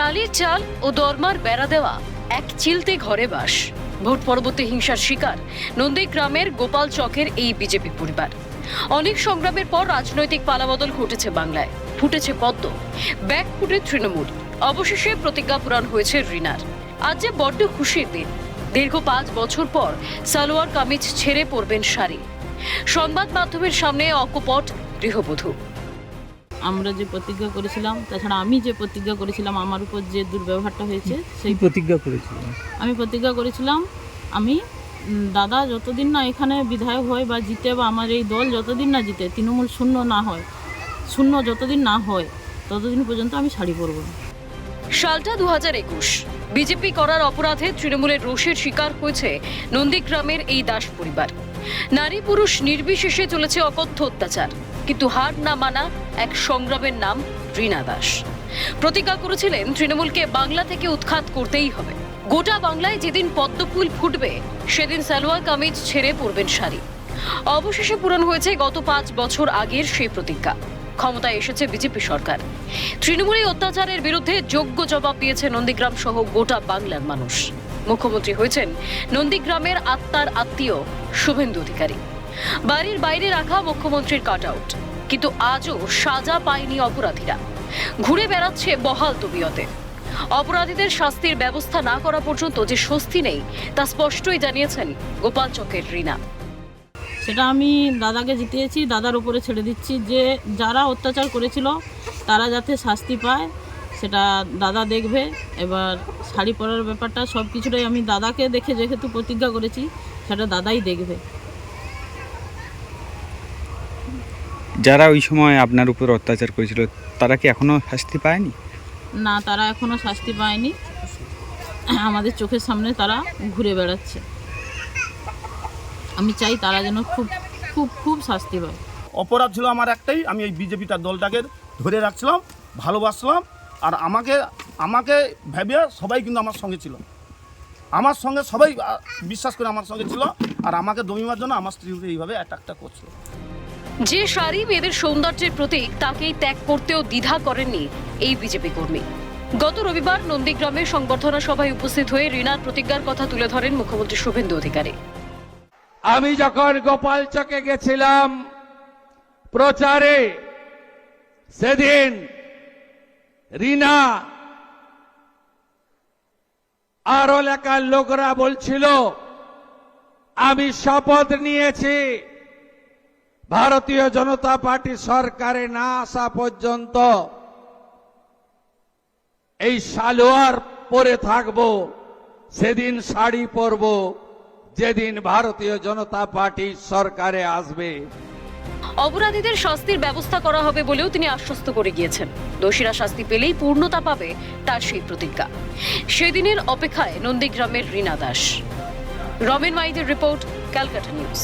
টালির চাল ও দরমার বেড়া দেওয়া এক চিলতে ঘরে বাস। ভোট পরবর্তী হিংসার শিকার নন্দীগ্রামের গোপাল চকের এই বিজেপি পরিবার। অনেক সংগ্রামের পর রাজনৈতিক পালাবদল ঘটেছে বাংলায়, ফুটেছে পদ্ম, ব্যাক ফুটে তৃণমূল। অবশেষে প্রতিজ্ঞা পূরণ হয়েছে রিনার। আজ যে বড্ড খুশির দিন। দীর্ঘ 5 বছর পর সালোয়ার কামিজ ছেড়ে পরবেন শাড়ি। সংবাদ মাধ্যমের সামনে অকপট গৃহবধূ। আমরা যে প্রতিজ্ঞা করেছিলাম, তাছাড়া আমি যে প্রতিজ্ঞা করেছিলাম, আমার উপর যে দুর্ব্যবহারটা হয়েছে সেই প্রতিজ্ঞা করেছিলাম। আমি প্রতিজ্ঞা করেছিলাম আমি দাদা যতদিন না এখানে বিধায়ক হয় বা জিতে, বা আমার এই দল যতদিন না জিতে, তৃণমূল শূন্য যতদিন না হয় ততদিন পর্যন্ত আমি শাড়ি পরব না। সালটা 2021। বিজেপি করার অপরাধে তৃণমূলের রোষের শিকার হয়েছে নন্দীগ্রামের এই দাস পরিবার। নারী পুরুষ নির্বিশেষে চলেছে অকথ্য অত্যাচার, কিন্তু হার না মানা এক সংগ্রামের নাম রিনা দাস। প্রতিজ্ঞা করেছিলেন তৃণমূলকে বাংলা থেকে উৎখাত করতেই হবে। গোটা বাংলায় যেদিন পদ্মফুল ফুটবে সেদিন সালোয়ার কামিজ ছেড়ে পরবেন শাড়ি। অবশেষে পূরণ হয়েছে গত 5 বছর আগের সেই প্রতিজ্ঞা। ক্ষমতায় এসেছে বিজেপি সরকার। তৃণমূলের অত্যাচারের বিরুদ্ধে যোগ্য জবাব দিয়েছে নন্দীগ্রাম সহ গোটা বাংলার মানুষ। মুখ্যমন্ত্রী হয়েছেন নন্দীগ্রামের আত্মার আত্মীয় শুভেন্দু অধিকারী। বাড়ির বাইরে রাখা মুখ্যমন্ত্রীর কাট আউট, কিন্তু আজও সাজা পায়নি অপরাধীরা। ঘুরে বেড়াচ্ছে বহাল তবিয়তে। অপরাধীদের শাস্তির ব্যবস্থা না করা পর্যন্ত যে স্বস্তি নেই তা স্পষ্টই জানিয়েছেন গোপাল চকের রিনা। সেটা আমি দাদাকে জিতিয়েছি, দাদার উপরে ছেড়ে দিচ্ছি যে যারা অত্যাচার করেছিল তারা যাতে শাস্তি পায় সেটা দাদা দেখবে। এবার শাড়ি পরার ব্যাপারটা সব কিছুটাই আমি দাদাকে দেখে যেহেতু প্রতিজ্ঞা করেছি সেটা দাদাই দেখবে। যারা ওই সময় আপনার উপর অত্যাচার করেছিল তারা কি এখনো শাস্তি পায়নি? না, তারা এখনো শাস্তি পায়নি। আমাদের চোখের সামনে তারা ঘুরে বেড়াচ্ছে। আমি চাই তারা যেন খুব খুব খুব শাস্তি পায়। অপরাধ ছিল আমার একটাই, আমি এই বিজেপিটার দলটাকে ধরে রাখছিলাম, ভালোবাসলাম। আর আমাকে ভেবে সবাই কিন্তু আমার সঙ্গে ছিল, আমার সঙ্গে সবাই বিশ্বাস করে আমার সঙ্গে ছিল। আর আমাকে দমিবার জন্য আমার স্ত্রীকে এইভাবে অ্যাটাকটা করছিল। যে শাড়ি মেয়েদের সৌন্দর্যের প্রতীক তাকেই ত্যাগ করতেও দ্বিধা করেননি এই বিজেপি কর্মী। গত রবিবার নন্দীগ্রামে সংবর্ধনা সভায় উপস্থিত হয়ে রিনার প্রতিজ্ঞার কথা তুলে ধরেন মুখ্যমন্ত্রী শুভেন্দু অধিকারী। আমি যখন গোপাল চকে গেছিলাম প্রচারে, সেদিন রিনা আর এলাকার লোকরা বলছিল আমি শপথ নিয়েছি ভারতীয় জনতা পার্টি সরকারে না আসা পর্যন্ত এই সালোয়ার পরে থাকবো, সেদিন শাড়ি পরবো যেদিন ভারতীয় জনতা পার্টি সরকারে আসবে। অপরাধীদের শাস্তির ব্যবস্থা করা হবে বলেও তিনি আশ্বস্ত করে গিয়েছেন। দোষীরা শাস্তি পেলেই পূর্ণতা পাবে তার সেই প্রতিজ্ঞা। সেদিনের অপেক্ষায় নন্দীগ্রামের রিনা দাস। রবিন মাইদের রিপোর্ট, ক্যালকাটা নিউজ।